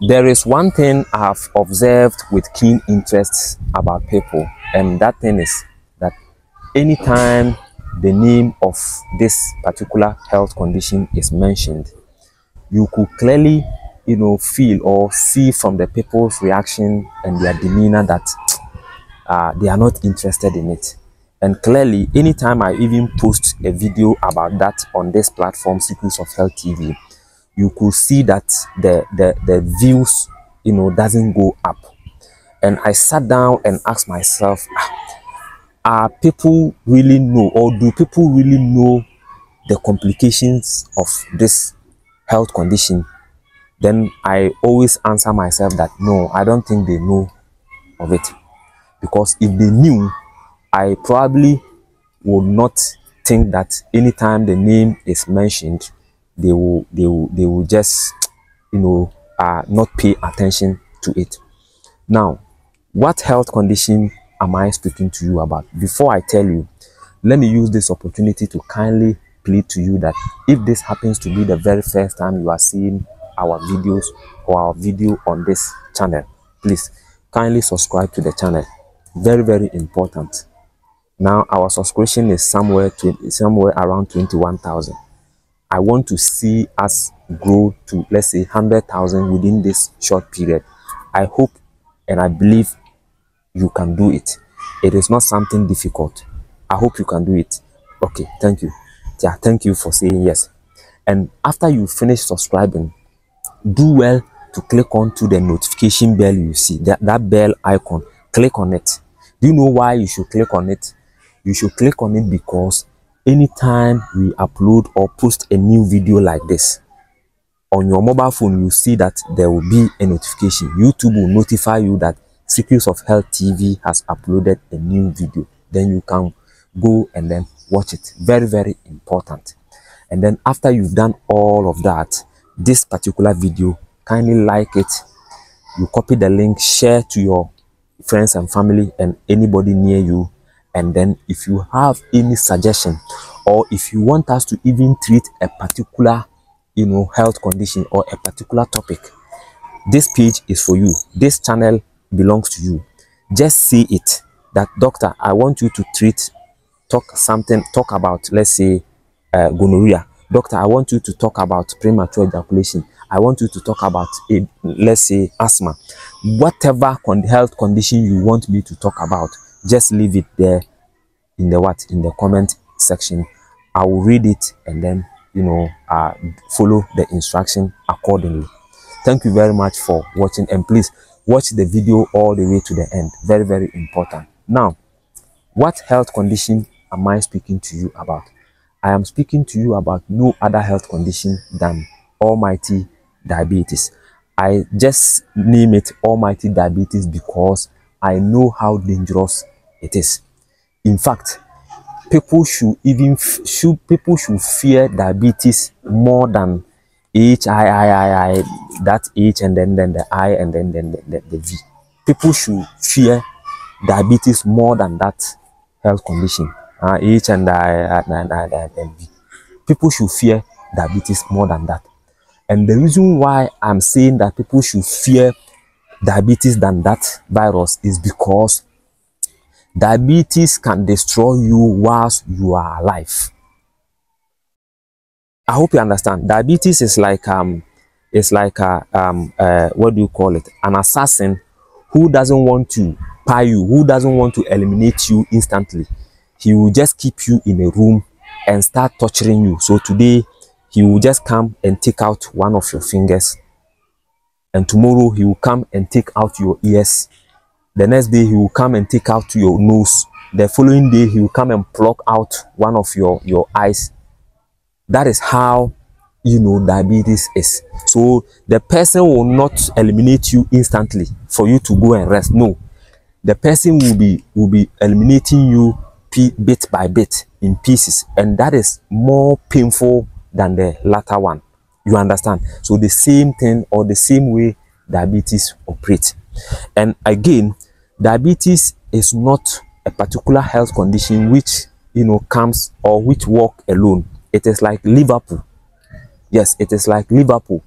There is one thing I have observed with keen interest about people, and that thing is that anytime the name of this particular health condition is mentioned, you could clearly, feel or see from the people's reaction and their demeanor that they are not interested in it. And clearly, anytime I even post a video about that on this platform, Secrets of Health TV, you could see that the views, doesn't go up. And I sat down and asked myself, are people really know, or do people really know the complications of this health condition? Then I always answer myself that no, I don't think they know of it. Because if they knew, I probably would not think that anytime the name is mentioned, they will just, not pay attention to it. Now, what health condition am I speaking to you about? Before I tell you, let me use this opportunity to kindly plead to you that if this happens to be the very first time you are seeing our videos or our video on this channel, please kindly subscribe to the channel. Very, very important. Now our subscription is somewhere around 21,000. I want to see us grow to, let's say, 100,000 within this short period. I hope and I believe you can do it. It is not something difficult. I hope you can do it. Okay, thank you. Yeah, thank you for saying yes. And after you finish subscribing, do well to click on to the notification bell. You see that bell icon. Click on it. Do you know why you should click on it? You should click on it because anytime we upload or post a new video like this on your mobile phone, you see that there will be a notification. YouTube will notify you that Secrets of Health TV has uploaded a new video. Then you can go and then watch it. Very, very important. And then after you've done all of that, this particular video, kindly like it. You copy the link, share to your friends and family and anybody near you. And then if you have any suggestion, or if you want us to even treat a particular, health condition or a particular topic, this page is for you. This channel belongs to you. Just say it that, doctor, I want you to talk about, let's say, gonorrhea. Doctor, I want you to talk about premature ejaculation. I want you to talk about, let's say, asthma. Whatever health condition you want me to talk about, just leave it there in the comment section. I will read it and then, follow the instruction accordingly. Thank you very much for watching, and please watch the video all the way to the end. Very, very important. Now, what health condition am I speaking to you about? I am speaking to you about no other health condition than almighty diabetes. I just name it almighty diabetes because I know how dangerous it is. In fact, people should fear diabetes more than I, that H and then the I and then the V. People should fear diabetes more than that health condition. H and I and V. People should fear diabetes more than that. And the reason why I'm saying that people should fear diabetes than that virus is because diabetes can destroy you whilst you are alive. I hope you understand. Diabetes is like what do you call it? An assassin who doesn't want to pie you, who doesn't want to eliminate you instantly. He will just keep you in a room and start torturing you. So today he will just come and take out one of your fingers, and tomorrow he will come and take out your ears. The next day he will come and take out your nose. The following day he will come and pluck out one of your eyes. That is how diabetes is. So the person will not eliminate you instantly for you to go and rest. No, the person will be eliminating you bit by bit in pieces, and that is more painful than the latter one. You understand? So the same thing, or the same way diabetes operates. And again, diabetes is not a particular health condition which comes or which walk alone. It is like Liverpool. Yes, it is like Liverpool.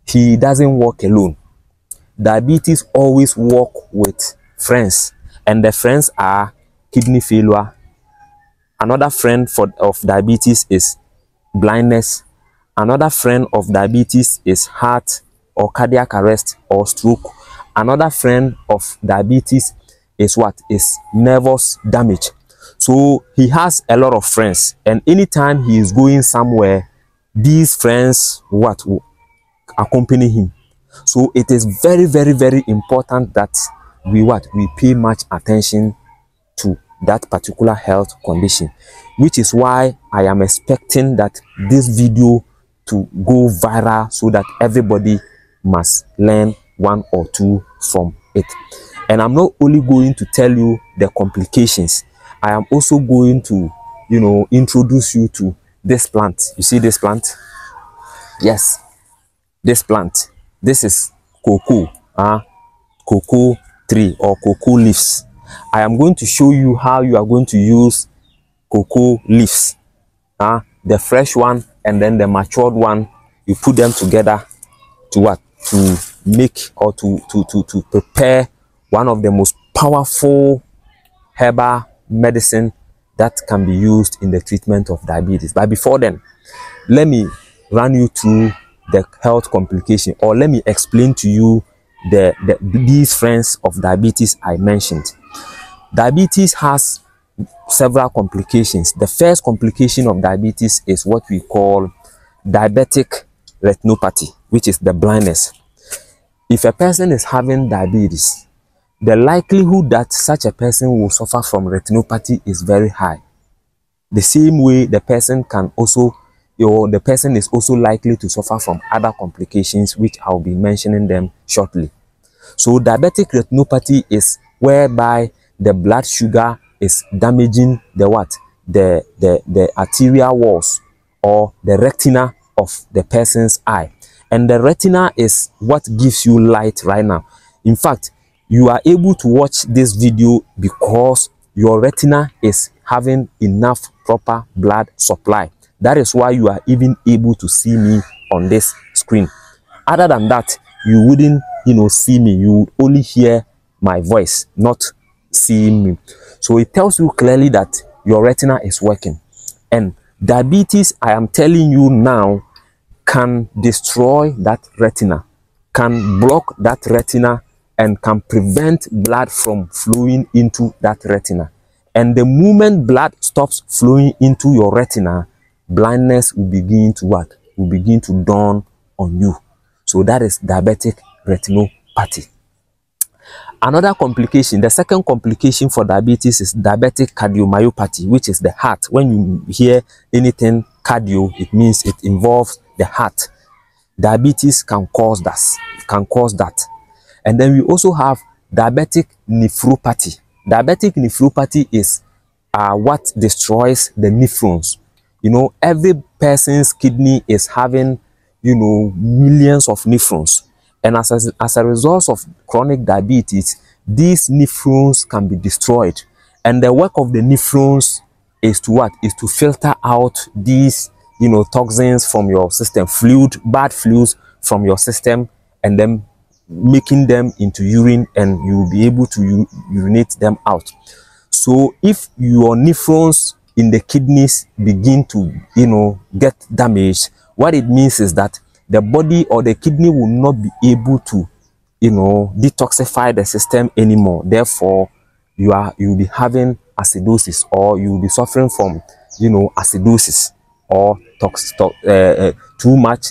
He doesn't walk alone. diabetes always work with friends, and the friends are kidney failure. Another friend of diabetes is blindness. Another friend of diabetes is heart or cardiac arrest or stroke. Another friend of diabetes is what? Is nervous damage. So he has a lot of friends, and anytime he is going somewhere, these friends what will accompany him. So it is very, very, very important that we pay much attention to that particular health condition, which is why I am expecting that this video to go viral so that everybody must learn one or two from it. And I'm not only going to tell you the complications, I am also going to, introduce you to this plant. You see this plant? Yes, this plant. This is cocoa, cocoa tree or cocoa leaves. I am going to show you how you are going to use cocoa leaves, the fresh one and then the matured one. You put them together to to make or to prepare one of the most powerful herbal medicine that can be used in the treatment of diabetes. But before then, let me run you through the health complication, or let me explain to you these friends of diabetes I mentioned. Diabetes has several complications. The first complication of diabetes is what we call diabetic retinopathy, which is the blindness. If a person is having diabetes, the likelihood that such a person will suffer from retinopathy is very high. The same way the person is also likely to suffer from other complications, which I'll be mentioning them shortly. So diabetic retinopathy is whereby the blood sugar is damaging the arterial walls or the retina of the person's eye. And the retina is what gives you light right now. In fact, you are able to watch this video because your retina is having enough proper blood supply. That is why you are even able to see me on this screen. Other than that, you wouldn't see me. You would only hear my voice, not seeing me. So it tells you clearly that your retina is working. And diabetes, I am telling you now, can destroy that retina, can block that retina, and can prevent blood from flowing into that retina. And the moment blood stops flowing into your retina, blindness will begin to dawn on you. So that is diabetic retinopathy. Another complication, the second complication for diabetes is diabetic cardiomyopathy, which is the heart. When you hear anything cardio, it means it involves the heart. Diabetes can cause that. And then we also have diabetic nephropathy. Diabetic nephropathy is what destroys the nephrons. Every person's kidney is having, millions of nephrons. And as a result of chronic diabetes, these nephrons can be destroyed. And the work of the nephrons is to filter out these, toxins from your system, bad fluids from your system, and then making them into urine, and you will be able to urinate them out. So if your nephrons in the kidneys begin to, get damaged, what it means is that the body or the kidney will not be able to, detoxify the system anymore. Therefore, you will be having acidosis, or you will be suffering from, acidosis or too much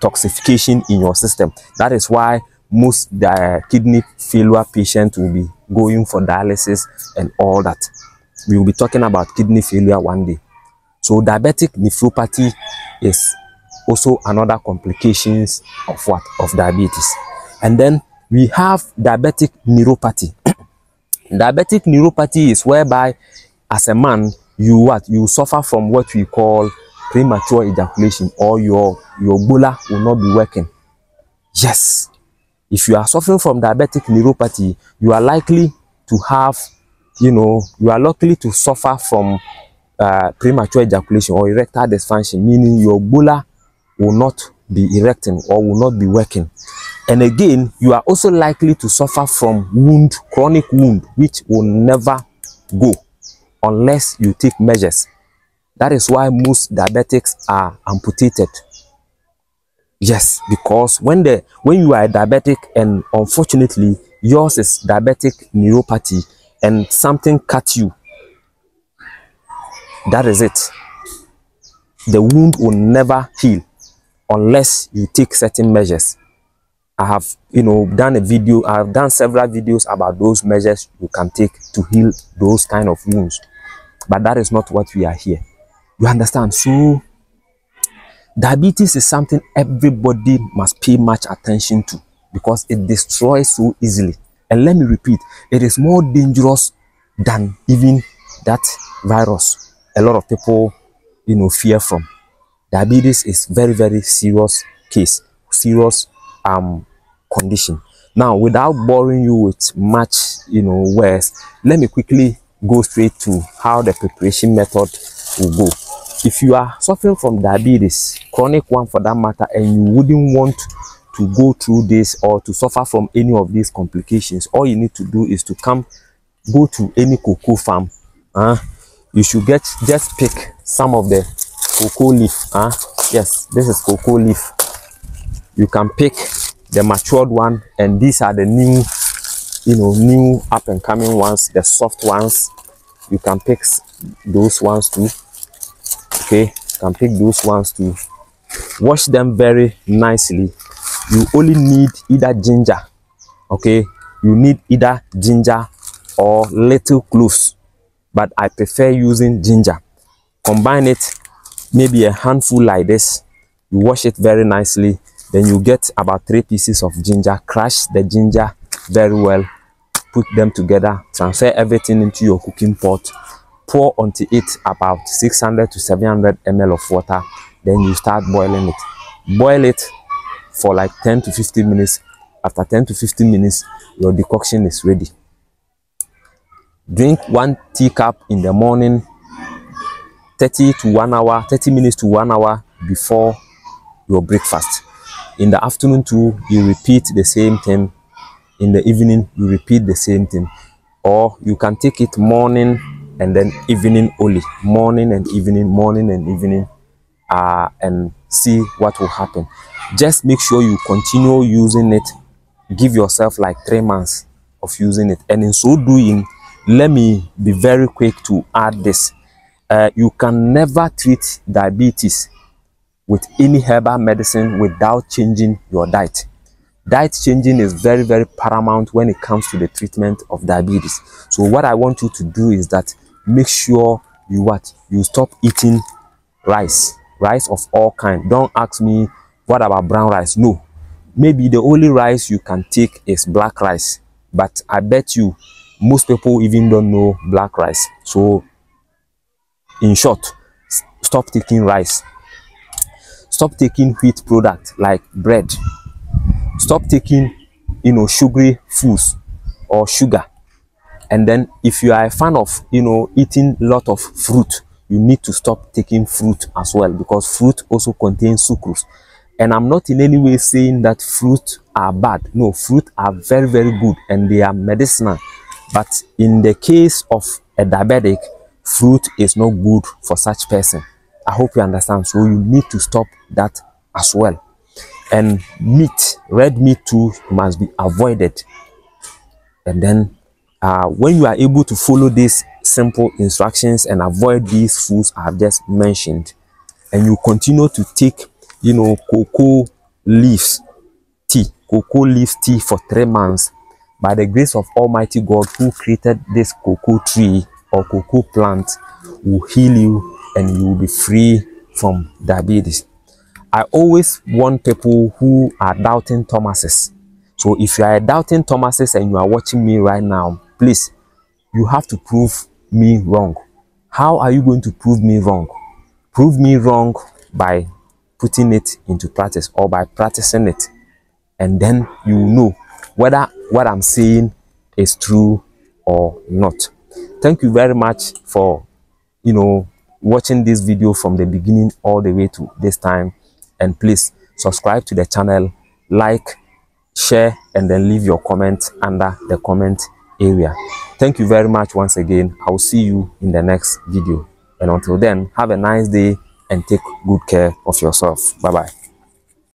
toxification in your system. That is why most kidney failure patients will be going for dialysis and all that. We will be talking about kidney failure one day. So diabetic nephropathy is also another complications of diabetes. And then we have diabetic neuropathy. Diabetic neuropathy is whereby as a man you suffer from what we call premature ejaculation, or your bola will not be working. Yes, if you are suffering from diabetic neuropathy, you are likely to have, you are likely to suffer from premature ejaculation or erectile dysfunction, meaning your bola will not be erecting or will not be working. And again, you are also likely to suffer from chronic wound, which will never go unless you take measures. That is why most diabetics are amputated. Yes, because when you are a diabetic and unfortunately yours is diabetic neuropathy and something cut you, that is it. The wound will never heal unless you take certain measures. I have, done a video. I have done several videos about those measures you can take to heal those kind of wounds. But that is not what we are here. You understand? So diabetes is something everybody must pay much attention to because it destroys so easily. And let me repeat, it is more dangerous than even that virus a lot of people, fear from. Diabetes is very, very serious case, serious condition. Now, without boring you with much, words, let me quickly go straight to how the preparation method will go. If you are suffering from diabetes, chronic one for that matter, and you wouldn't want to go through this or to suffer from any of these complications, all you need to do is to go to any cocoa farm. You should just pick some of the cocoa leaf. Yes, this is cocoa leaf. You can pick the matured one, and these are the new up and coming ones, the soft ones. You can pick those ones too. Okay, you can pick those ones too. Wash them very nicely. You only need either ginger. Okay, you need either ginger or little cloves, but I prefer using ginger. Combine it, maybe a handful like this. You wash it very nicely. Then you get about 3 pieces of ginger. Crush the ginger very well. Put them together. Transfer everything into your cooking pot. Pour onto it about 600 to 700 ml of water. Then you start boiling it. Boil it for like 10 to 15 minutes. After 10 to 15 minutes, your decoction is ready. Drink 1 teacup in the morning, 30 minutes to 1 hour before your breakfast. In the afternoon too, you repeat the same thing. In the evening, you repeat the same thing. Or you can take it morning and then evening only. Morning and evening, and see what will happen. Just make sure you continue using it. Give yourself like 3 months of using it. And in so doing, let me be very quick to add this. You can never treat diabetes with any herbal medicine without changing your diet. Diet changing is very, very paramount when it comes to the treatment of diabetes. So what I want you to do is that make sure you stop eating rice of all kind. Don't ask me what about brown rice. No, maybe the only rice you can take is black rice, but I bet you most people even don't know black rice. So in short, stop taking rice. Stop taking wheat products like bread. Stop taking, sugary foods or sugar. And then if you are a fan of, eating a lot of fruit, you need to stop taking fruit as well, because fruit also contains sucrose. And I'm not in any way saying that fruit are bad. No, fruit are very, very good and they are medicinal. But in the case of a diabetic, fruit is not good for such person. I hope you understand. So you need to stop that as well. And meat, red meat too, must be avoided. And then when you are able to follow these simple instructions and avoid these foods I have just mentioned, and you continue to take, cocoa leaf tea for 3 months, by the grace of Almighty God who created this cocoa tree or cocoa plant will heal you and you will be free from diabetes. I always warn people who are doubting Thomases. So if you are a doubting Thomases and you are watching me right now, please, you have to prove me wrong. How are you going to prove me wrong? Prove me wrong by putting it into practice or by practicing it. And then you will know whether what I'm saying is true or not. Thank you very much for, watching this video from the beginning all the way to this time. And please subscribe to the channel, like, share, and then leave your comment under the comment area. Thank you very much once again. I will see you in the next video, and until then, have a nice day and take good care of yourself. Bye bye.